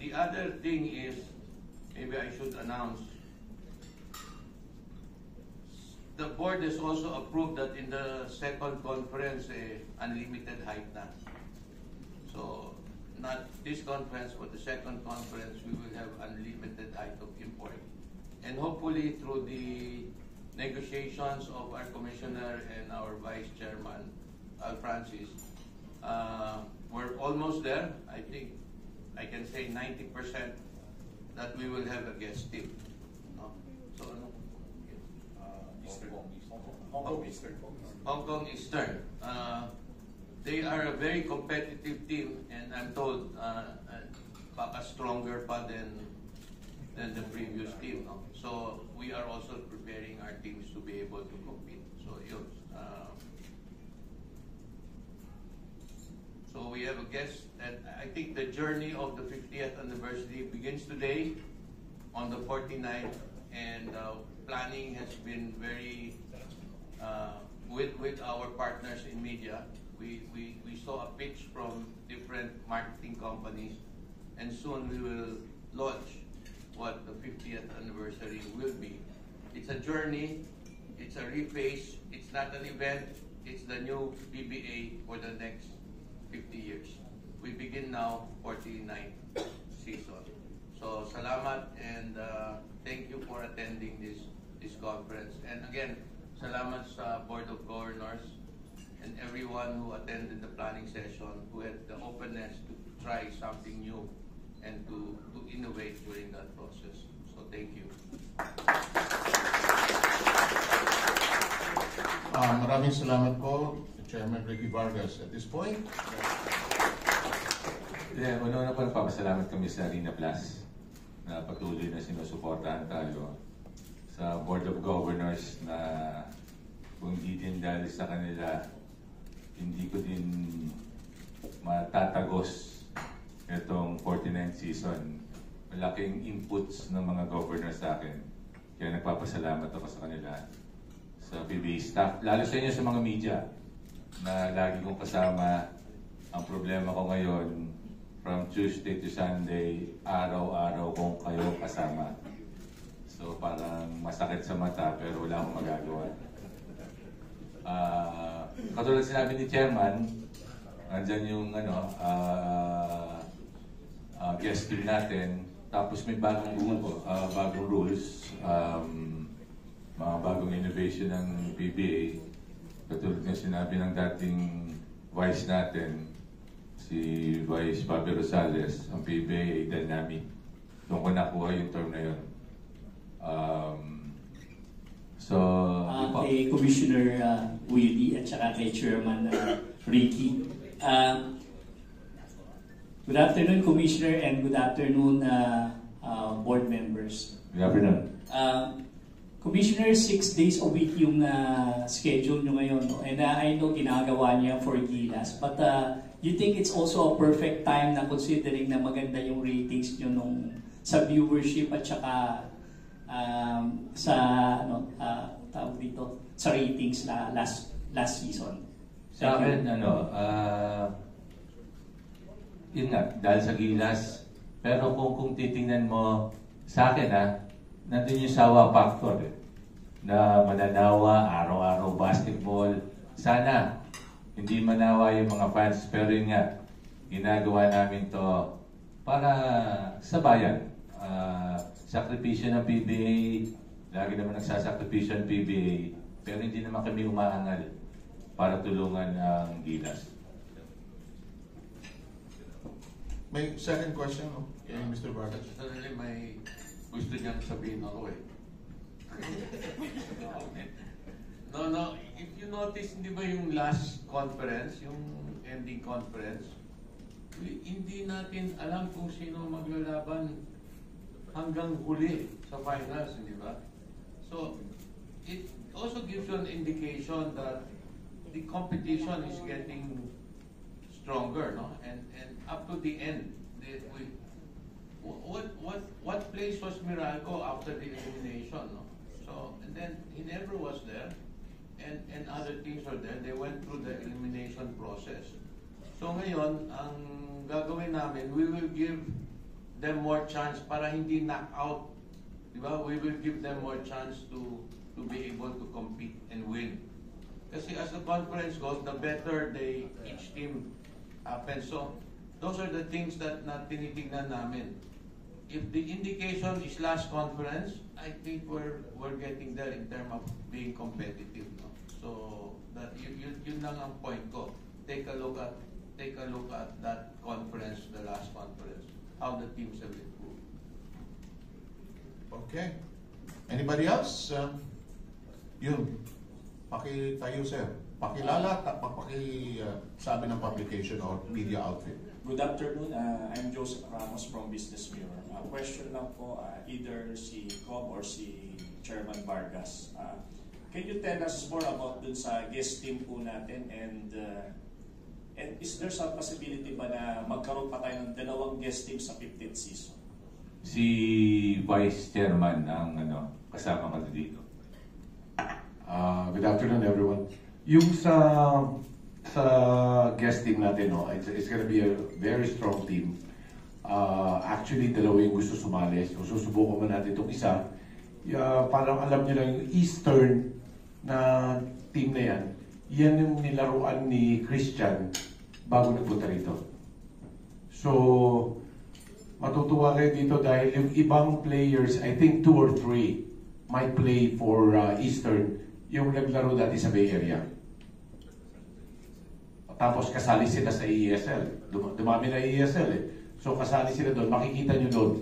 The other thing is, maybe I should announce, the board has also approved that in the second conference, unlimited height na. So, not this conference, but the second conference, we will have unlimited height of import. And hopefully, through the negotiations of our commissioner and our vice chairman, Al Francis, we're almost there. I think I can say 90% that we will have a guest team. No? So, ano? Hong Kong Eastern. They are a very competitive team, and I'm told baka stronger pa than the previous team. No? So we are also preparing our teams to be able to compete. So yun. So we have a guest, and I think the journey of the 50th anniversary begins today on the 49th, and planning has been very with our partners in media. We saw a pitch from different marketing companies, and soon we will launch what the 50th anniversary will be. It's a journey, it's a reface, it's not an event, it's the new PBA for the next 50 years. We begin now 49th season. So salamat, and thank you for attending this conference. And again, salamat sa Board of Governors and everyone who attended the planning session, who had the openness to try something new and to innovate during that process. So thank you. Maraming salamat po, Chairman Ricky Vargas. At this point, una po nagpapasalamat kami sa Arena Plus na patuloy na sinusuportahan tayo, sa Board of Governors na kung hindi din dahil sa kanila, hindi ko din matatagos itong 49th season. Malaking inputs ng mga governors sa akin. Kaya nagpapasalamat ako sa kanila, sa PBA staff, lalo sa inyo sa mga media na lagi kong kasama. Ang problema ko ngayon, from Tuesday to Sunday, araw-araw kong kayo kasama. So parang masakit sa mata pero wala akong magagawa. Katulad sinabi ni Chairman, nandyan yung guest team natin, tapos may bagong rules, mga bagong innovation ng PBA. Katulad ng sinabi ng dating vice natin, si Vice Bobby Rosales, ang PBA ay dynamic. Doon ko nakuha yung term na yun. Kay Commissioner Willie at saka kay Chairman Ricky. Good afternoon, Commissioner, and good afternoon, board members. Good afternoon. Commissioner, 6 days a week yung schedule nyo ngayon, no? And I know ginagawa niya for Gilas, but you think it's also a perfect time na considering na maganda yung ratings nyo sa viewership at saka tawag dito, sa ratings na last season? Sa akin, yun nga, dahil sa Gilas, pero kung titingnan mo sa akin, nandun yung sawa factor, na mananawa, araw-araw basketball. Sana, hindi manawa yung mga fans, pero yun nga, ginagawa namin to para sa bayan. Sakripisyo ng PBA, lagi naman nagsasakripisyo ng PBA, pero hindi naman kami umaangal para tulungan ang Gilas. may second question, no? Kay Mr. Vargas. Suddenly may gusto niyang sabihin ako eh. No, if you notice, hindi ba yung last conference, yung ending conference, hindi natin alam kung sino maglalaban hanggang huli sa finals, hindi ba? So, it also gives you an indication that the competition is getting stronger, no? And up to the end, what place was Meralco after the elimination, no? So, and then he never was there, and other teams were there. They went through the elimination process. So ngayon, ang gagawin namin, we will give them more chance para hindi knock out. Diba? We will give them more chance to be able to compete and win. Kasi as the conference goes, the better each team happens. So, those are the things that na tinitignan namin. If the indication is last conference, I think we're getting there in terms of being competitive. No? So, yun lang ang point ko. Take a look at that conference, the last conference, how the teams have improved. Okay. Anybody else? Yun. Tayo, sir. Pakilala at sabi ng publication or media outfit. Good afternoon. I'm Joseph Ramos from Business Mirror. Question lang po, either si Cobb or si Chairman Vargas. Can you tell us more about dun sa guest team po natin, and is there some possibility ba na magkaroon pa tayo ng dalawang guest team sa 15th season? Si Vice Chairman ang kasama ka dito. Good afternoon, everyone. Yung sa guest team natin, it's gonna be a very strong team. Actually, dalawa yung gusto sumali. So, susubukan mo natin itong isa. Parang alam nyo lang yung Eastern na team na yan. Yan yung nilaruan ni Christian bago nagpunta rito. So, matutuwa kayo dito dahil yung ibang players, I think 2 or 3 might play for Eastern, yung naglaro dati sa Bay Area. Tapos kasali sila sa ESL. Dumami na ESL eh. So kasali sila doon, makikita nyo doon.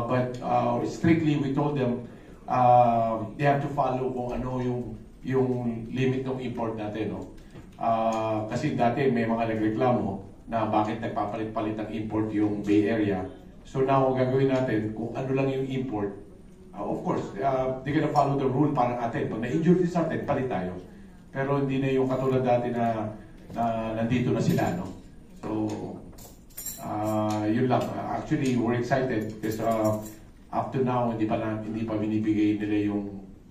But strictly we told them they have to follow kung ano yung limit ng import natin. No? Kasi dati may mga nagreklamo na bakit nagpapalit-palit ang import yung Bay Area. So now gagawin natin kung ano lang yung import. Of course, they're gonna follow the rule parang atin. Pag na-injure din sa atin, palit tayo. Pero hindi na yung katulad dati na nandito na sila, no? So, yun lang. Actually, we're excited because up to now, hindi pa binibigay nila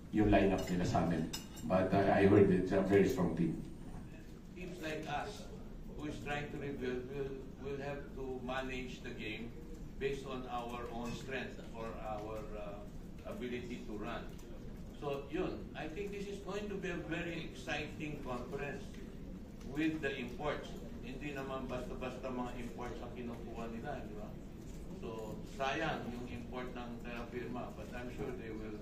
yung lineup nila sa amin. But I heard it's a very strong team. Teams like us, who is trying to rebuild, will have to manage the game based on our own strength or our ability to run. So, yun. I think this is going to be a very exciting conference with the imports. Hindi naman basta-basta mga imports ang kinukuha nila, di ba? So, sayang yung import ng Terra Firma, but I'm sure they will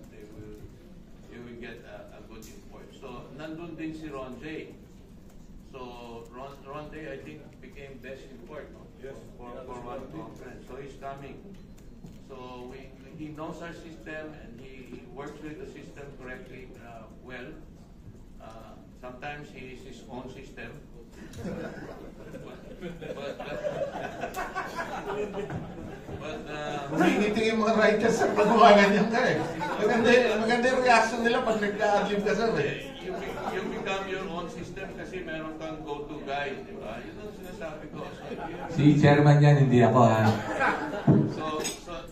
get a good import. So, nandun din si Ron J. So, Ron J, I think, became best import, no? Yes. For one conference. So, he's coming. So, he knows our system and he works with the system correctly, well. Sometimes he is his own system. Nangingiti yung mga writers sa pagbuwangan niyan ka eh. Maganda yung reaction nila pag nag-a-adlib ka sir eh. You become your own system kasi meron kang go-to guy, di ba? Yun ang sinasabi ko. Si Chairman yan, hindi ako ha. So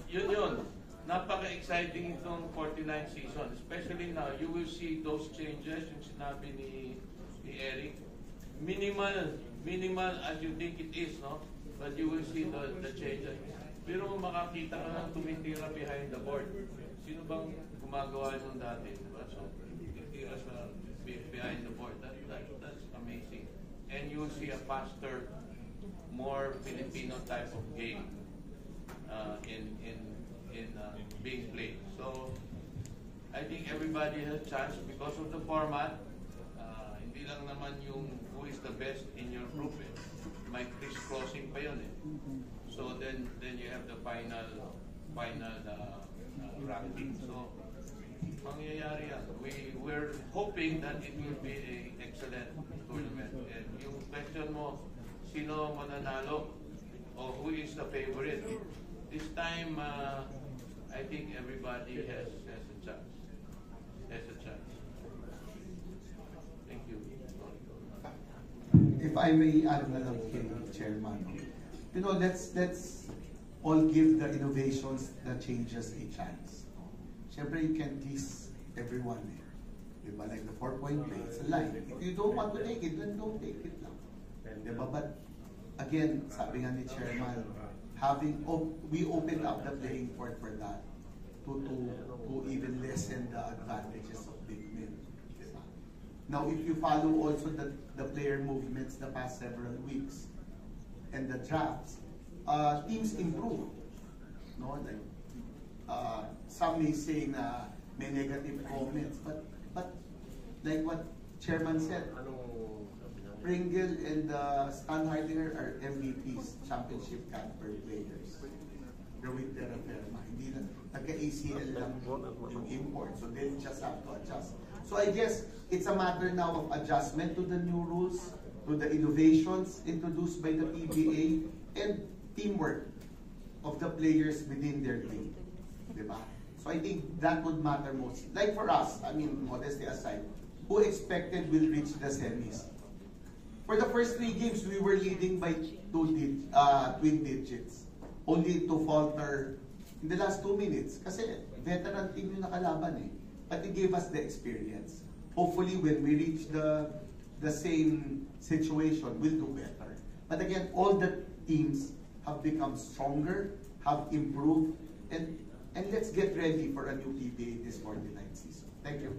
yun. Napaka-exciting itong 49th season. Especially now, you will see those changes, yung sinabi ni Eric. Minimal as you think it is, no? But you will see the changes. Pero makakita ka lang tumitira behind the board. Sino bang gumagawa nung dati? Diba? So, tumitira sa behind the board. That's amazing. And you will see a faster, more Filipino type of game in being played. So, I think everybody has a chance because of the format. Hindi lang naman yung who is the best in your group. May crisscrossing pa yun eh. So then you have the final ranking. So, mangyayari yan. We're hoping that it will be an excellent tournament. And yung question mo, sino mananalo or who is the favorite? This time, I think everybody has a chance. Thank you. If I may add na lang kay Chairman, let's all give the innovations, the changes a chance. Siyempre, you can tease everyone there. Diba? Like the 4-point play, it's a line. If you don't want to take it, then don't take it lang. Diba? But again, sabi nga ni Chairman, we opened up the playing court for that to even lessen the advantages of big men. Now, if you follow also the player movements the past several weeks and the drafts, teams improve. No, like some may say na may negative comments, but like what Chairman said, Pringle and Stan Heidegger are MVPs, championship caliber players. They're with Terra Firma. Hindi na nagka-ACL lang yung import, so they just have to adjust. So I guess it's a matter now of adjustment to the new rules, to the innovations introduced by the PBA, and teamwork of the players within their league. Diba? So I think that would matter most. Like for us, I mean, modesty aside, who expected will reach the semis? For the first 3 games, we were leading by twin digits. Only to falter in the last 2 minutes. Kasi veteran team yung nakalaban eh. But it gave us the experience. Hopefully, when we reach the same situation, we'll do better. But again, all the teams have become stronger, have improved, and let's get ready for a new PBA this 49th season. Thank you.